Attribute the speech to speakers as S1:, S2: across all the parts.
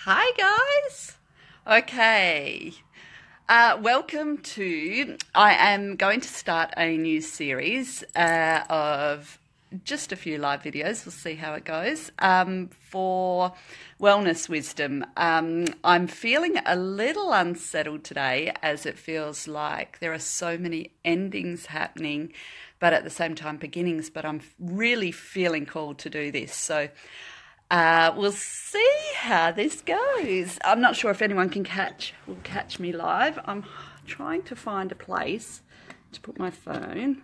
S1: Hi guys. Okay. Welcome to, I am going to start a new series of just a few live videos. We'll see how it goes. For wellness wisdom. I'm feeling a little unsettled today as it feels like there are so many endings happening, but at the same time beginnings, but I'm really feeling called to do this. So we'll see how this goes. I'm not sure if anyone will catch me live. I'm trying to find a place to put my phone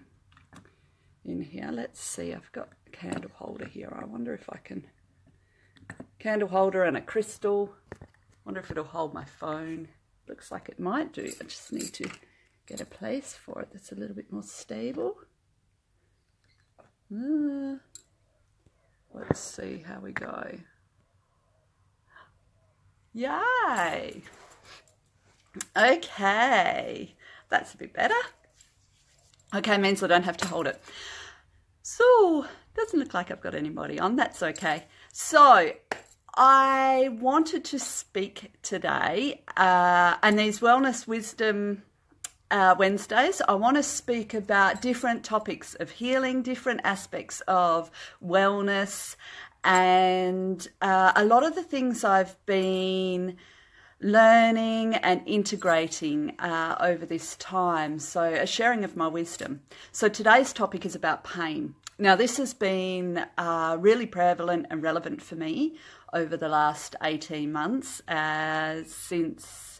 S1: in here. Let's see. I've got a candle holder here. I wonder if I can. Candle holder and a crystal. Wonder if it'll hold my phone. Looks like it might do. I just need to get a place for it that's a little bit more stable. Let's see how we go. Yay! Okay, that's a bit better. Okay, means I don't have to hold it. So, doesn't look like I've got anybody on. That's okay. So, I wanted to speak today, and these Wellness Wisdom Wednesdays, I want to speak about different topics of healing, different aspects of wellness, and a lot of the things I've been learning and integrating over this time. So a sharing of my wisdom. So today's topic is about pain. Now this has been really prevalent and relevant for me over the last 18 months since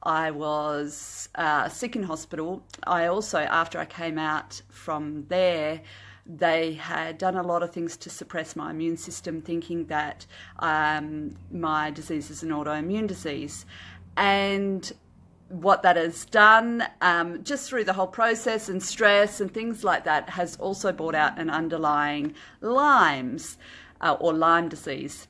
S1: I was sick in hospital. I also, after I came out from there, they had done a lot of things to suppress my immune system, thinking that my disease is an autoimmune disease. And what that has done, just through the whole process and stress and things like that, has also brought out an underlying Lyme's or Lyme disease.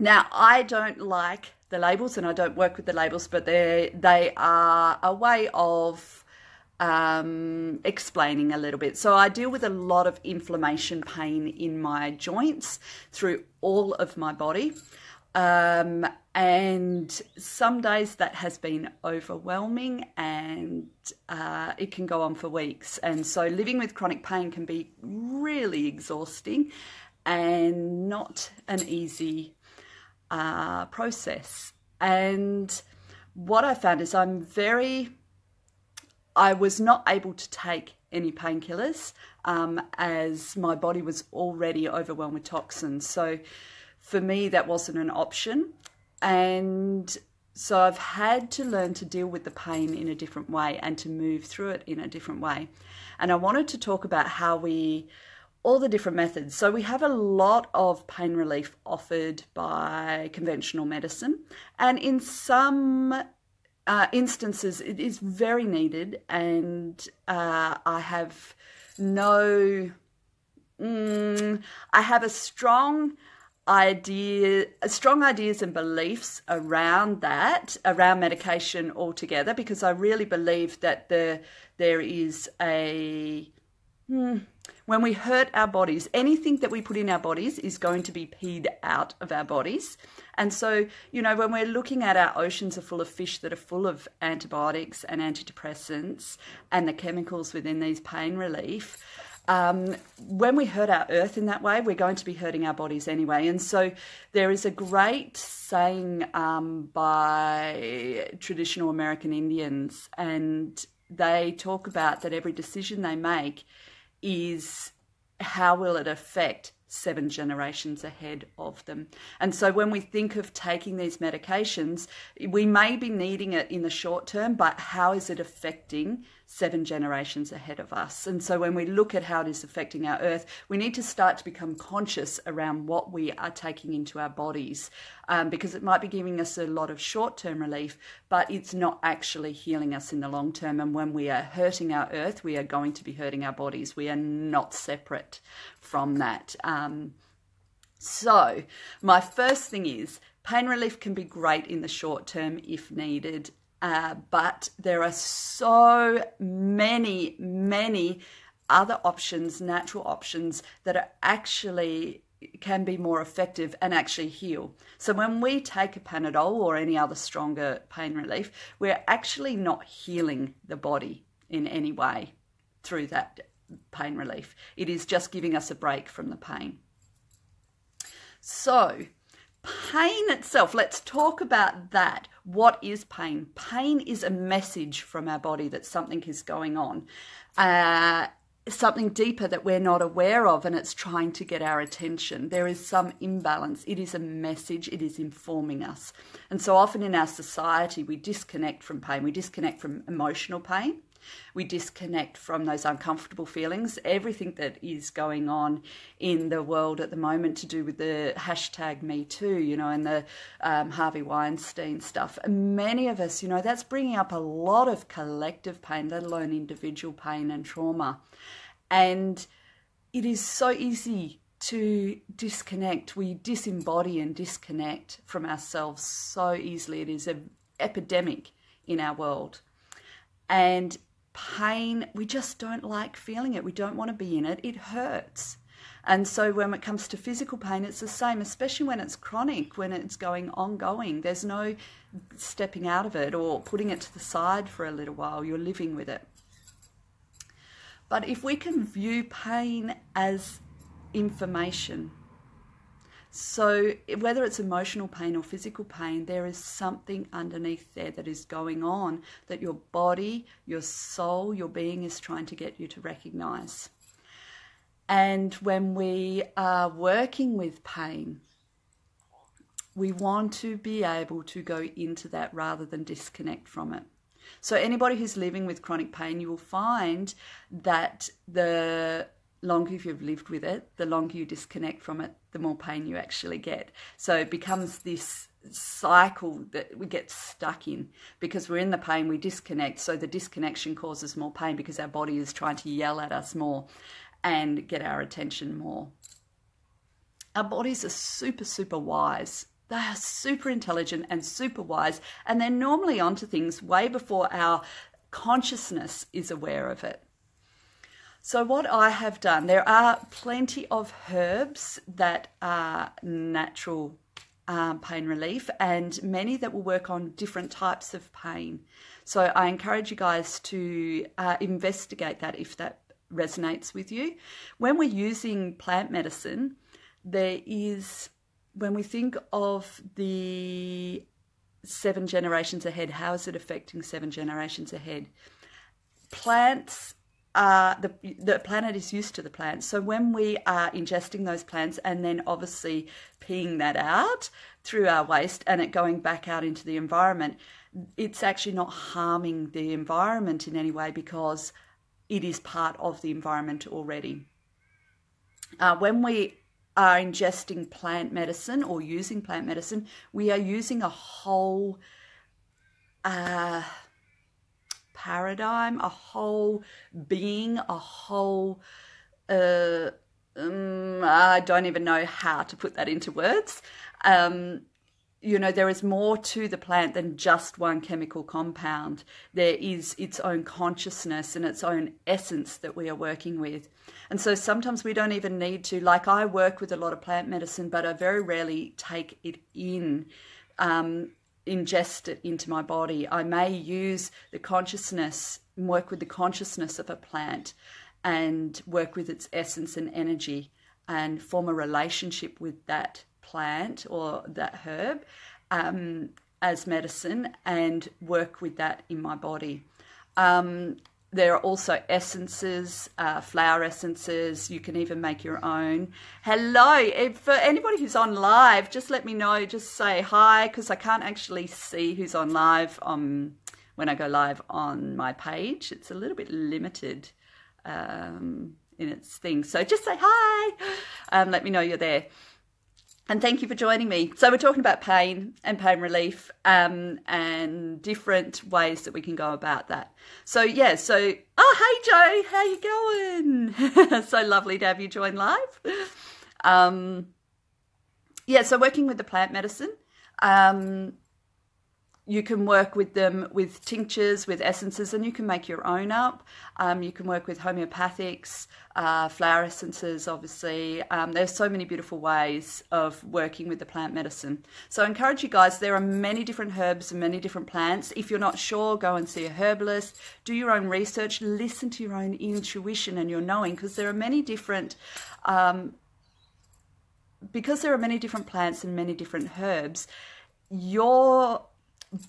S1: Now, I don't like the labels and I don't work with the labels, but they are a way of explaining a little bit. So I deal with a lot of inflammation, pain in my joints through all of my body. And some days that has been overwhelming and it can go on for weeks. And so living with chronic pain can be really exhausting and not an easy process. And what I found is I was not able to take any painkillers as my body was already overwhelmed with toxins. So for me, that wasn't an option. And so I've had to learn to deal with the pain in a different way and to move through it in a different way. And I wanted to talk about all the different methods. So we have a lot of pain relief offered by conventional medicine, and in some instances it is very needed, and I have strong ideas and beliefs around medication altogether, because I really believe that there is when we hurt our bodies, anything that we put in our bodies is going to be peed out of our bodies. And so, when we're looking at our oceans are full of fish that are full of antibiotics and antidepressants and the chemicals within these pain relief, when we hurt our earth in that way, we're going to be hurting our bodies anyway. And so there is a great saying by traditional American Indians, and they talk about that every decision they make is how will it affect 7 generations ahead of them. And so when we think of taking these medications, we may be needing it in the short term, but how is it affecting 7 generations ahead of us? And so when we look at how it is affecting our earth, we need to start to become conscious around what we are taking into our bodies, because it might be giving us a lot of short-term relief, but it's not actually healing us in the long term. And when we are hurting our earth, we are going to be hurting our bodies. We are not separate from that. So my first thing is pain relief can be great in the short term if needed, but there are so many other options, natural options, that are actually can be more effective and actually heal. So when we take a Panadol or any other stronger pain relief, we're actually not healing the body in any way through that pain relief. It is just giving us a break from the pain. So pain itself, let's talk about that. What is pain? Pain is a message from our body that something is going on. Something deeper that we're not aware of, and it's trying to get our attention. There is some imbalance. It is a message. It is informing us. And so often in our society, we disconnect from pain. We disconnect from emotional pain. We disconnect from those uncomfortable feelings. Everything that is going on in the world at the moment to do with the hashtag Me Too, you know, and the Harvey Weinstein stuff. And many of us, you know, that's bringing up a lot of collective pain, let alone individual pain and trauma. And it is so easy to disconnect. We disembody and disconnect from ourselves so easily. It is an epidemic in our world. And pain, we just don't like feeling it. We don't want to be in it. It hurts. And so when it comes to physical pain, it's the same, especially when it's chronic, when it's ongoing. There's no stepping out of it or putting it to the side for a little while. You're living with it. But if we can view pain as information, so whether it's emotional pain or physical pain, there is something underneath there that is going on that your body, your soul, your being is trying to get you to recognize. And when we are working with pain, we want to be able to go into that rather than disconnect from it. So anybody who's living with chronic pain, you will find that the longer you've lived with it, the longer you disconnect from it, the more pain you actually get. So it becomes this cycle that we get stuck in because we're in the pain, we disconnect. So the disconnection causes more pain because our body is trying to yell at us more and get our attention more. Our bodies are super, super wise. They are super intelligent and super wise, and they're normally onto things way before our consciousness is aware of it. So what I have done, there are plenty of herbs that are natural pain relief, and many that will work on different types of pain. So I encourage you guys to investigate that if that resonates with you. When we're using plant medicine, there is... When we think of the 7 generations ahead, how is it affecting 7 generations ahead? Plants are, the planet is used to the plants. So when we are ingesting those plants and then obviously peeing that out through our waste and it going back out into the environment, it's actually not harming the environment in any way because it is part of the environment already. When we are ingesting plant medicine or using plant medicine, we are using a whole paradigm, a whole being, a whole, I don't even know how to put that into words. You know, there is more to the plant than just one chemical compound. There is its own consciousness and its own essence that we are working with. And so sometimes we don't even need to, like I work with a lot of plant medicine, but I very rarely take it in, ingest it into my body. I may use the consciousness, work with the consciousness of a plant and work with its essence and energy and form a relationship with that plant or that herb as medicine and work with that in my body. There are also essences, flower essences. You can even make your own. Hello. For anybody who's on live, just let me know. Just say hi because I can't actually see who's on live when I go live on my page. It's a little bit limited in its thing. So just say hi. Let me know you're there. And thank you for joining me. So we're talking about pain and pain relief and different ways that we can go about that. So, yeah, so, oh, hey, Joe, how you going? So lovely to have you join live. Yeah, so working with the plant medicine, You can work with them with tinctures, with essences, and you can make your own up. You can work with homeopathics, flower essences, obviously. There's so many beautiful ways of working with the plant medicine. So I encourage you guys, there are many different herbs and many different plants. If you're not sure, go and see a herbalist, do your own research, listen to your own intuition and your knowing, because there are many different plants and many different herbs. Your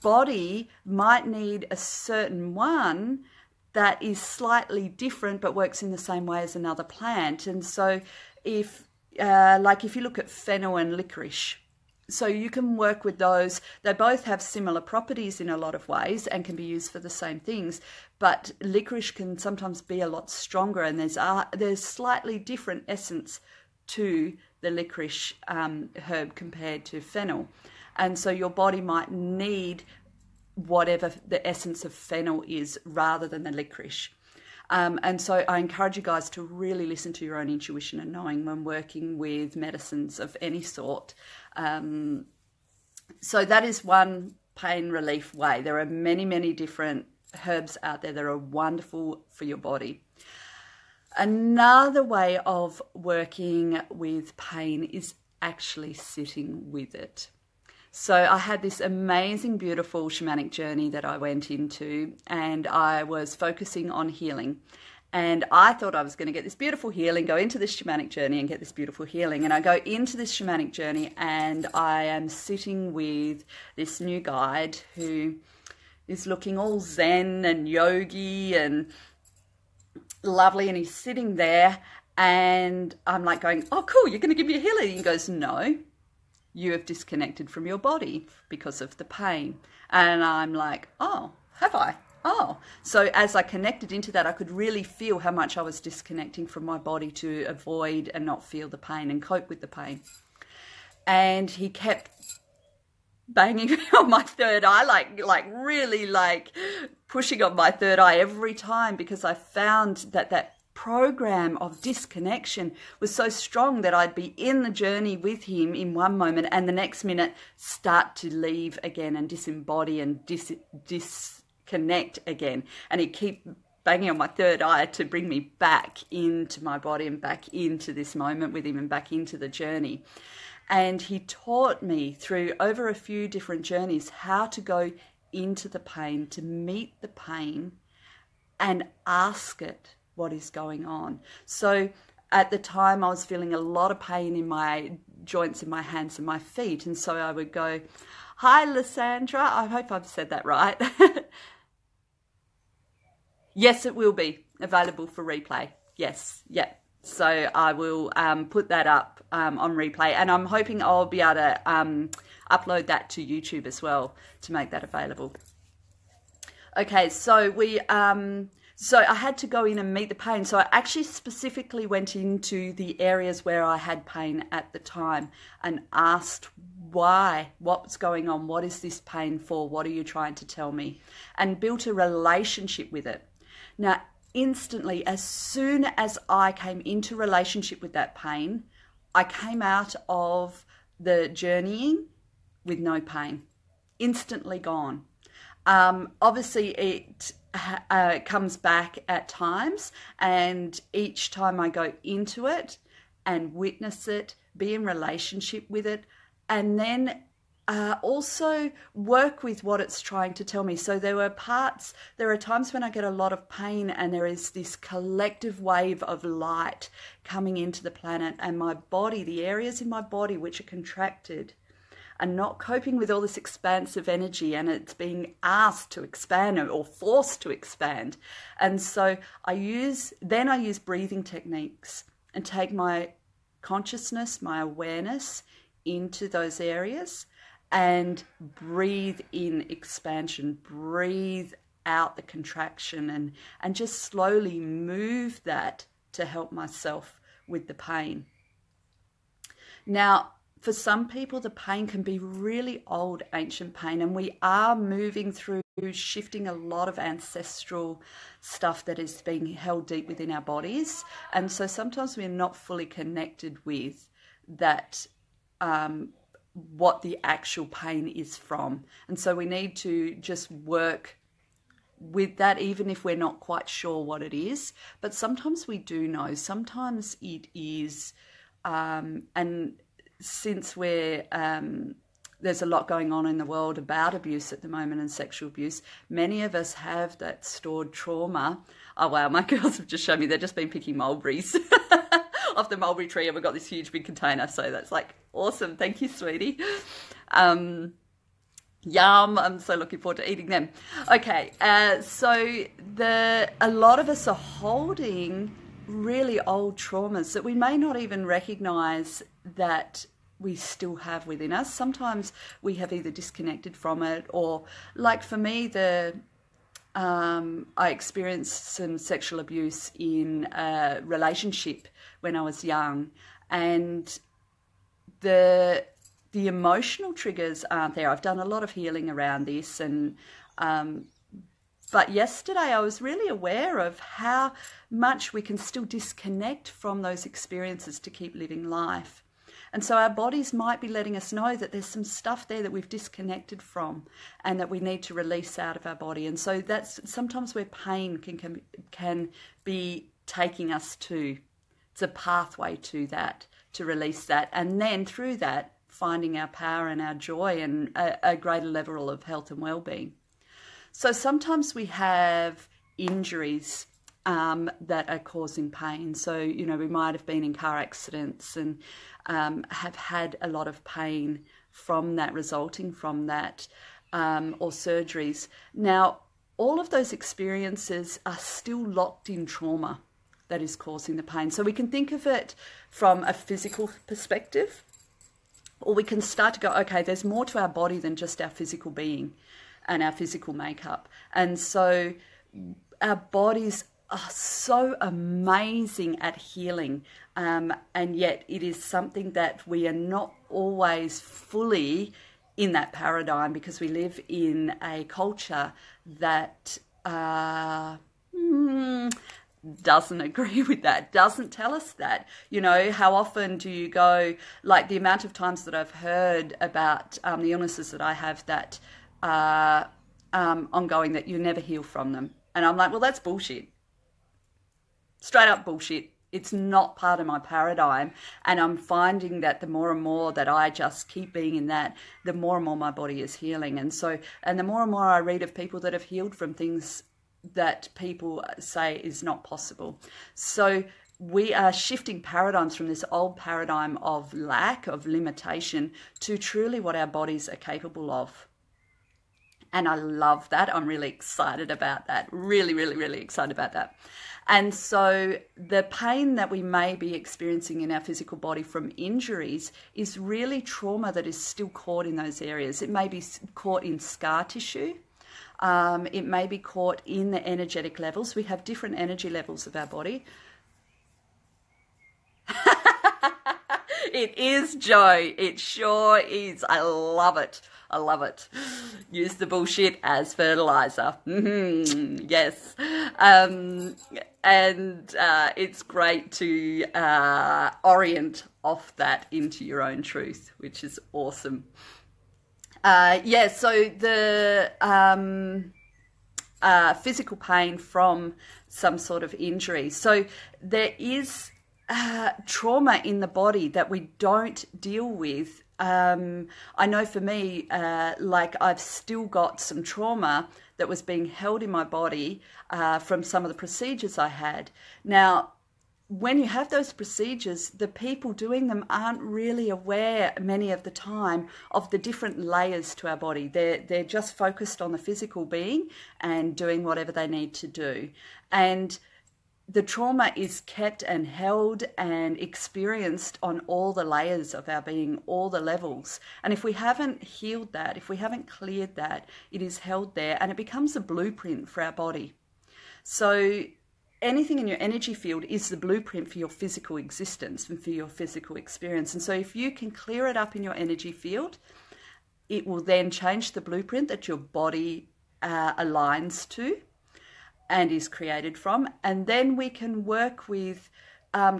S1: body might need a certain one that is slightly different but works in the same way as another plant. And so if you look at fennel and licorice, so you can work with those. They both have similar properties in a lot of ways and can be used for the same things, but licorice can sometimes be a lot stronger, and there's slightly different essence to the licorice herb compared to fennel. And so your body might need whatever the essence of fennel is rather than the licorice. And so I encourage you guys to really listen to your own intuition and knowing when working with medicines of any sort. So that is one pain relief way. There are many, many different herbs out there that are wonderful for your body. Another way of working with pain is actually sitting with it. So I had this amazing, beautiful shamanic journey that I went into, and I was focusing on healing. And I thought I was going to get this beautiful healing, go into this shamanic journey and get this beautiful healing. And I go into this shamanic journey and I am sitting with this new guide who is looking all zen and yogi and lovely. And he's sitting there and I'm like going, oh, cool, you're going to give me a healing. And he goes, no. You have disconnected from your body because of the pain. And I'm like, oh, have I? Oh. So as I connected into that, I could really feel how much I was disconnecting from my body to avoid and not feel the pain and cope with the pain. And he kept banging on my third eye, like really pushing on my third eye every time, because I found that program of disconnection was so strong that I'd be in the journey with him in one moment and the next minute start to leave again and disembody and disconnect again. And he'd keep banging on my third eye to bring me back into my body and back into this moment with him and back into the journey. And he taught me through over a few different journeys how to go into the pain, to meet the pain and ask it what is going on. So at the time I was feeling a lot of pain in my joints in my hands and my feet, and so I would go, hi Lysandra, I hope I've said that right. Yes, it will be available for replay. Yes, yeah. So I will put that up on replay, and I'm hoping I'll be able to upload that to YouTube as well to make that available. Okay, so so I had to go in and meet the pain. So I actually specifically went into the areas where I had pain at the time and asked why, what's going on, what is this pain for, what are you trying to tell me, and built a relationship with it. Now, instantly, as soon as I came into relationship with that pain, I came out of the journeying with no pain, instantly gone. Obviously, it comes back at times, and each time I go into it and witness it, be in relationship with it, and then also work with what it's trying to tell me. So there are times when I get a lot of pain and there is this collective wave of light coming into the planet, and my body, the areas in my body which are contracted, and not coping with all this expansive energy, and it's being asked to expand or forced to expand. And so I use breathing techniques and take my consciousness, my awareness into those areas and breathe in expansion, breathe out the contraction, and just slowly move that to help myself with the pain. Now, for some people, the pain can be really old, ancient pain, and we are moving through shifting a lot of ancestral stuff that is being held deep within our bodies. And so sometimes we're not fully connected with that what the actual pain is from. And so we need to just work with that, even if we're not quite sure what it is. But sometimes we do know. Sometimes it is, and since there's a lot going on in the world about abuse at the moment and sexual abuse, many of us have that stored trauma. Oh, wow, my girls have just shown me they've just been picking mulberries off the mulberry tree, and we've got this huge big container. So that's like awesome. Thank you, sweetie. Yum. I'm so looking forward to eating them. Okay, so a lot of us are holding really old traumas that we may not even recognize that we still have within us. Sometimes we have either disconnected from it, or like for me, I experienced some sexual abuse in a relationship when I was young, and the emotional triggers aren't there. I've done a lot of healing around this, and but yesterday I was really aware of how much we can still disconnect from those experiences to keep living life. And so our bodies might be letting us know that there's some stuff there that we've disconnected from and that we need to release out of our body. And so that's sometimes where pain can be taking us to. It's a pathway to that, to release that. And then through that, finding our power and our joy and a greater level of health and well-being. So sometimes we have injuries that are causing pain. So, you know, we might have been in car accidents and have had a lot of pain from that, resulting from that, or surgeries. Now, all of those experiences are still locked in trauma that is causing the pain. So we can think of it from a physical perspective, or we can start to go, okay, there's more to our body than just our physical being and our physical makeup. And so our bodies are so amazing at healing, and yet it is something that we are not always fully in that paradigm, because we live in a culture that doesn't agree with that, doesn't tell us that. You know, how often do you go, like the amount of times that I've heard about the illnesses that I have that are ongoing, that you never heal from them. And I'm like, well, that's bullshit. Straight up bullshit. It's not part of my paradigm. And I'm finding that the more and more that I just keep being in that, the more and more my body is healing. And the more and more I read of people that have healed from things that people say is not possible. So we are shifting paradigms from this old paradigm of lack, of limitation, to truly what our bodies are capable of. And I love that. I'm really excited about that. Really, really, really excited about that. And so the pain that we may be experiencing in our physical body from injuries is really trauma that is still caught in those areas. It may be caught in scar tissue. It may be caught in the energetic levels. We have different energy levels of our body. It is, Joe. It sure is. I love it. I love it. Use the bullshit as fertilizer. Yes. And it's great to orient off that into your own truth, which is awesome. So the physical pain from some sort of injury. So there is trauma in the body that we don't deal with. I know for me, like I've still got some trauma that was being held in my body from some of the procedures I had. Now, when you have those procedures, the people doing them aren't really aware many of the time of the different layers to our body. They're just focused on the physical being and doing whatever they need to do. And the trauma is kept and held and experienced on all the layers of our being, all the levels. And if we haven't healed that, if we haven't cleared that, it is held there and it becomes a blueprint for our body. So anything in your energy field is the blueprint for your physical existence and for your physical experience. And so if you can clear it up in your energy field, it will then change the blueprint that your body aligns to and is created from. And then we can work with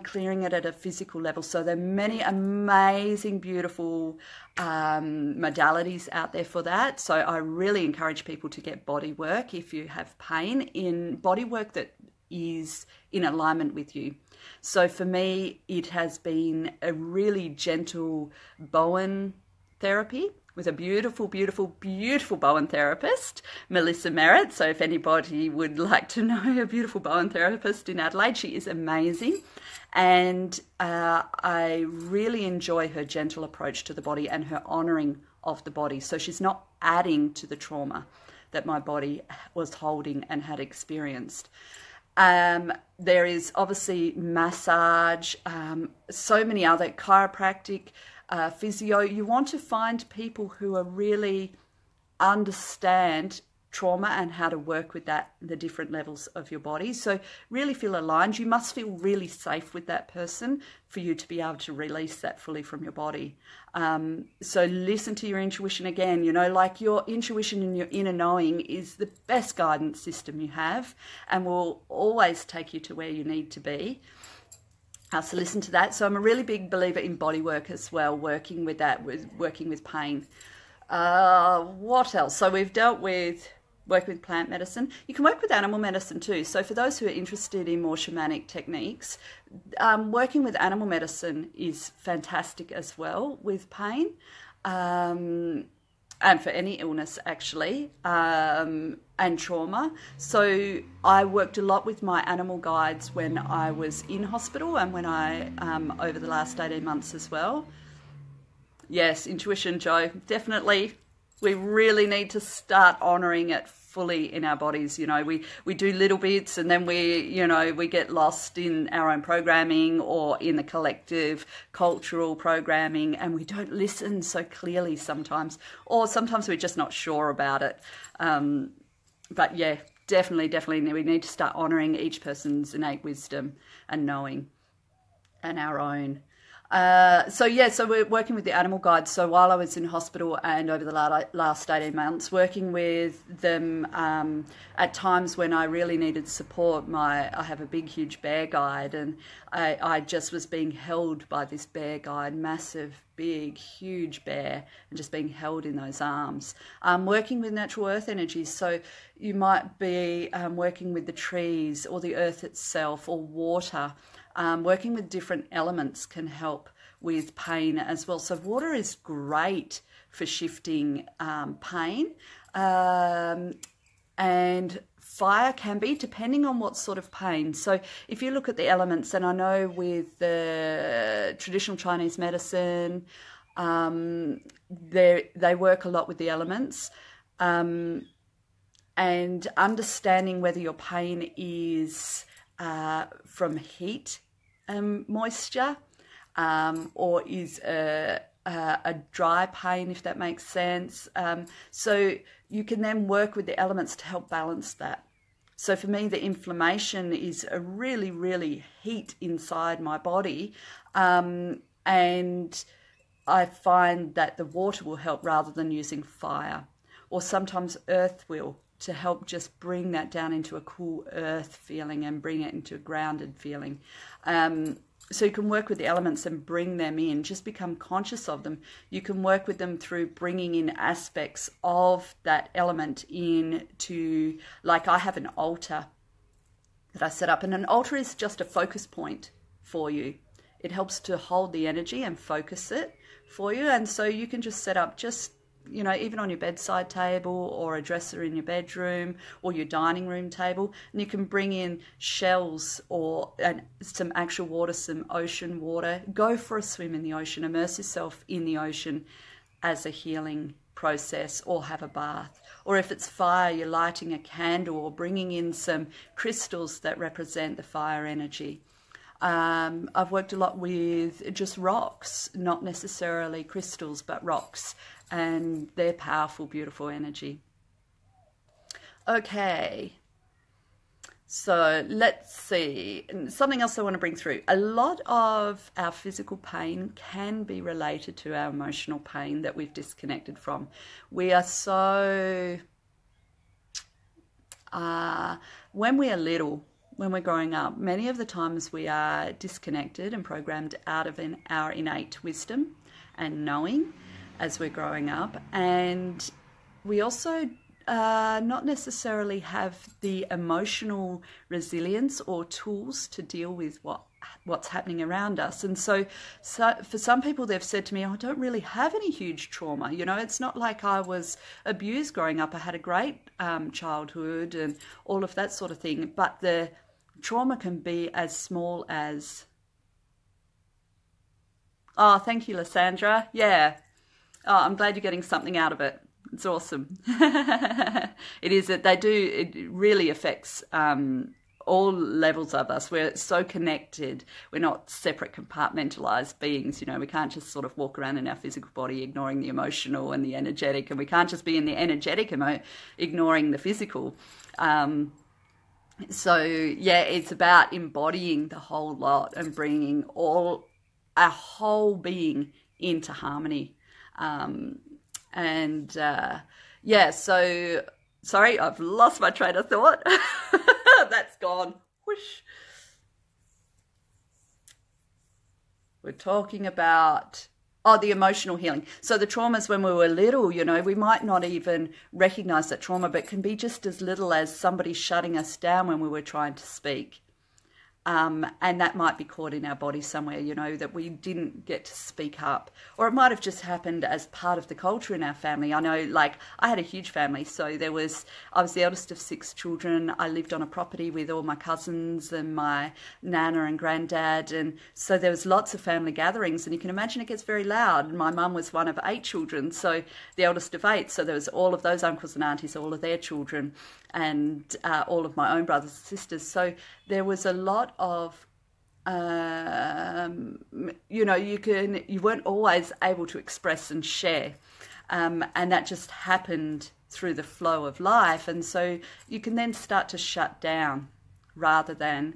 S1: clearing it at a physical level. So there are many amazing, beautiful modalities out there for that. So I really encourage people to get body work if you have pain, in body work that is in alignment with you. So for me, it has been a really gentle Bowen therapy with a beautiful, beautiful, beautiful Bowen therapist, Melissa Merritt. So if anybody would like to know a beautiful Bowen therapist in Adelaide, she is amazing. And I really enjoy her gentle approach to the body and her honouring of the body. So she's not adding to the trauma that my body was holding and had experienced. There is obviously massage, so many other chiropractic, physio. You want to find people who are really understand trauma and how to work with that, the different levels of your body. So really feel aligned. You must feel really safe with that person for you to be able to release that fully from your body. So listen to your intuition again. You know, like your intuition and your inner knowing is the best guidance system you have and will always take you to where you need to be. So listen to that. So I'm a really big believer in body work as well, working with that, working with pain. What else? So we've dealt with working with plant medicine. You can work with animal medicine too. So for those who are interested in more shamanic techniques, working with animal medicine is fantastic as well with pain. And for any illness actually, and trauma. So I worked a lot with my animal guides when I was in hospital and when I, over the last 18 months as well. Yes, intuition, Joe, definitely. We really need to start honouring it fully in our bodies. You know, we do little bits and then we get lost in our own programming or in the collective cultural programming, and we don't listen so clearly sometimes, or sometimes we're just not sure about it. But yeah, definitely we need to start honouring each person's innate wisdom and knowing and our own. So we're working with the animal guides. So while I was in hospital and over the last 18 months, working with them at times when I really needed support. I have a big, huge bear guide, and I just was being held by this bear guide, massive, big, huge bear, and just being held in those arms. Working with natural earth energies. So you might be working with the trees or the earth itself or water. Working with different elements can help with pain as well. So water is great for shifting pain, and fire can be, depending on what sort of pain. So if you look at the elements, and I know with the traditional Chinese medicine, they work a lot with the elements, and understanding whether your pain is from heat and moisture, or is a dry pain, if that makes sense. So you can then work with the elements to help balance that. So for me, the inflammation is a really, really heat inside my body, and I find that the water will help rather than using fire, or sometimes earth will, to help just bring that down into a cool earth feeling and bring it into a grounded feeling. So you can work with the elements and bring them in, just become conscious of them. You can work with them through bringing in aspects of that element into, like I have an altar that I set up, and an altar is just a focus point for you. It helps to hold the energy and focus it for you. And so you can just set up just, you know, even on your bedside table or a dresser in your bedroom or your dining room table, and you can bring in shells or some actual water, some ocean water. Go for a swim in the ocean, immerse yourself in the ocean as a healing process, or have a bath. Or if it's fire, you're lighting a candle or bringing in some crystals that represent the fire energy. I've worked a lot with just rocks, not necessarily crystals, but rocks, and they're powerful, beautiful energy. Okay, so let's see. Something else I want to bring through. A lot of our physical pain can be related to our emotional pain that we've disconnected from. We are so, when we are little, when we're growing up, many of the times we are disconnected and programmed out of our innate wisdom and knowing as we're growing up. And we also not necessarily have the emotional resilience or tools to deal with what's happening around us. And so for some people, they've said to me, I don't really have any huge trauma. You know, it's not like I was abused growing up. I had a great childhood and all of that sort of thing. But the trauma can be as small as, oh, thank you, Lysandra. Yeah. Oh, I'm glad you're getting something out of it. It's awesome. It is that it really affects all levels of us. We're so connected. We're not separate compartmentalized beings. You know, we can't just sort of walk around in our physical body ignoring the emotional and the energetic, and we can't just be in the energetic ignoring the physical. So yeah, it's about embodying the whole lot and bringing our whole being into harmony. Yeah, so sorry, I've lost my train of thought. That's gone. Whoosh. We're talking about, the emotional healing. So the traumas when we were little, you know, we might not even recognize that trauma, but it can be just as little as somebody shutting us down when we were trying to speak. And that might be caught in our body somewhere, you know, that we didn't get to speak up. Or it might have just happened as part of the culture in our family. I know, like, I had a huge family. So I was the eldest of 6 children. I lived on a property with all my cousins and my nana and granddad. And so there was lots of family gatherings. And you can imagine it gets very loud. And my mum was one of 8 children, so the eldest of 8. So there was all of those uncles and aunties, all of their children, and all of my own brothers and sisters. So there was a lot of, you know, you weren't always able to express and share. And that just happened through the flow of life. And so you can then start to shut down rather than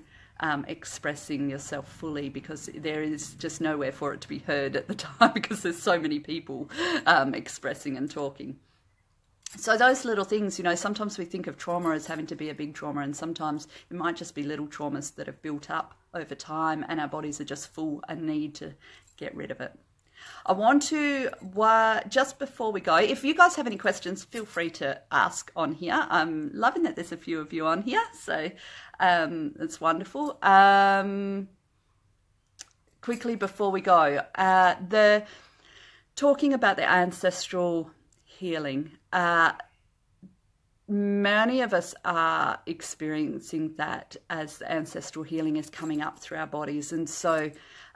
S1: expressing yourself fully, because there is just nowhere for it to be heard at the time because there's so many people expressing and talking. So those little things, you know, sometimes we think of trauma as having to be a big trauma, and sometimes it might just be little traumas that have built up over time and our bodies are just full and need to get rid of it. I want to, just before we go, if you guys have any questions, feel free to ask on here. I'm loving that there's a few of you on here, so it's wonderful. Quickly before we go, talking about the ancestral healing. Many of us are experiencing that as the ancestral healing is coming up through our bodies. And so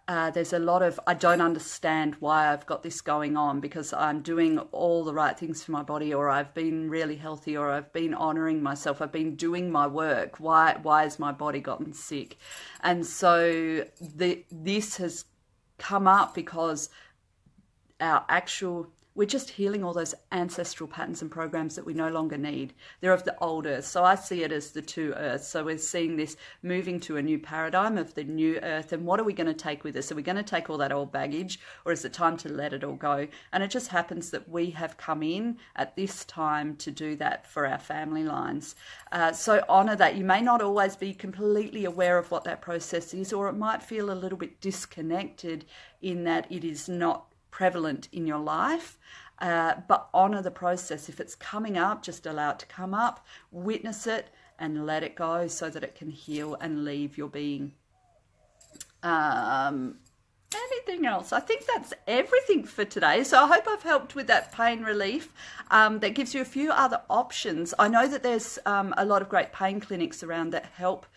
S1: there's a lot of, I don't understand why I've got this going on, because I'm doing all the right things for my body, or I've been really healthy, or I've been honoring myself, I've been doing my work. Why has my body gotten sick? And so this has come up because we're just healing all those ancestral patterns and programs that we no longer need. They're of the old earth. So I see it as the 2 earths. So we're seeing this moving to a new paradigm of the new earth. And what are we going to take with us? Are we going to take all that old baggage, or is it time to let it all go? And it just happens that we have come in at this time to do that for our family lines. So honor that. You may not always be completely aware of what that process is, or it might feel a little bit disconnected in that it is not prevalent in your life, but honor the process. If it's coming up, just allow it to come up, witness it, and let it go so that it can heal and leave your being. Anything else? I think that's everything for today. So I hope I've helped with that pain relief. That gives you a few other options. I know that there's a lot of great pain clinics around that help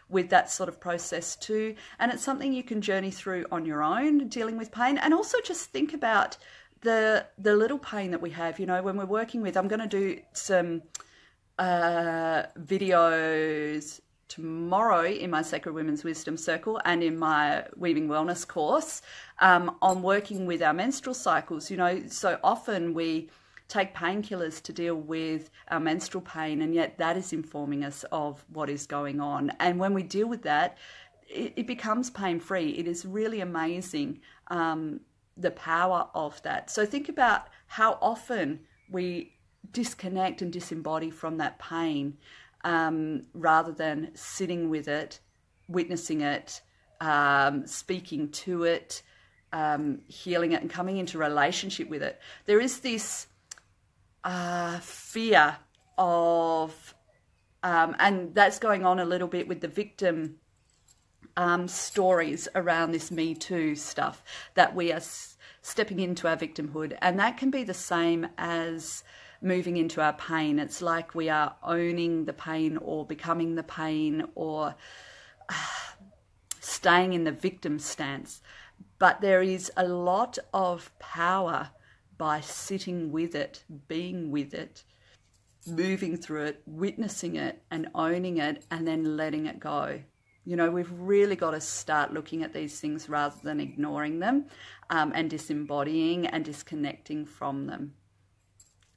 S1: with that sort of process too. And it's something you can journey through on your own, dealing with pain. And also just think about the little pain that we have, you know, when we're working with, I'm going to do some videos tomorrow in my Sacred Women's Wisdom Circle and in my Weaving Wellness course on working with our menstrual cycles. You know, so often we take painkillers to deal with our menstrual pain, and yet that is informing us of what is going on. And when we deal with that, it becomes pain-free. It is really amazing, the power of that. So think about how often we disconnect and disembody from that pain. rather than sitting with it, witnessing it, speaking to it, healing it and coming into relationship with it. There is this fear of, and that's going on a little bit with the victim stories around this Me Too stuff, that we are stepping into our victimhood. And that can be the same as moving into our pain. It's like we are owning the pain or becoming the pain or staying in the victim stance. But there is a lot of power by sitting with it, being with it, moving through it, witnessing it and owning it, and then letting it go. You know, we've really got to start looking at these things rather than ignoring them, and disembodying and disconnecting from them.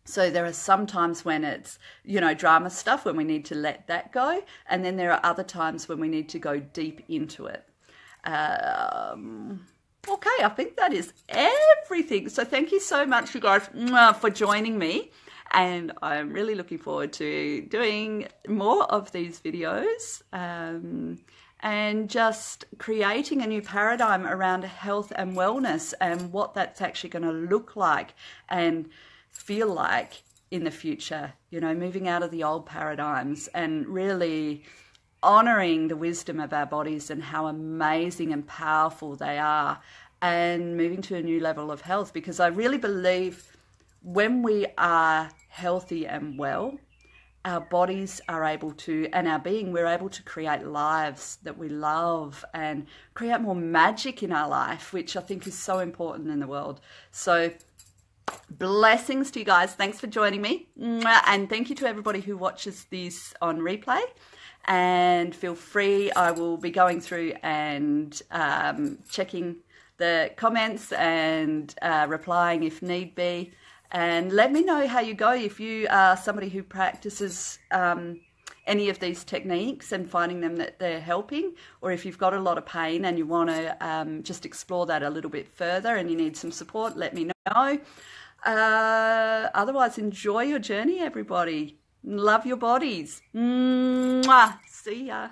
S1: So there are some times when it's, you know, drama stuff, when we need to let that go. And then there are other times when we need to go deep into it. Okay, I think that is everything. So thank you so much, you guys, for joining me. And I'm really looking forward to doing more of these videos, and just creating a new paradigm around health and wellness and what that's actually going to look like and feel like in the future. You know, moving out of the old paradigms and really honoring the wisdom of our bodies and how amazing and powerful they are, and moving to a new level of health. Because I really believe when we are healthy and well, our bodies are able to, and our being, we're able to create lives that we love and create more magic in our life, which I think is so important in the world. So blessings to you guys. Thanks for joining me. And thank you to everybody who watches this on replay. And feel free, I will be going through and checking the comments and replying if need be. And let me know how you go if you are somebody who practices any of these techniques and finding them that they're helping, or if you've got a lot of pain and you want to just explore that a little bit further and you need some support, let me know. Otherwise, enjoy your journey, everybody. Love your bodies. Mwah. See ya.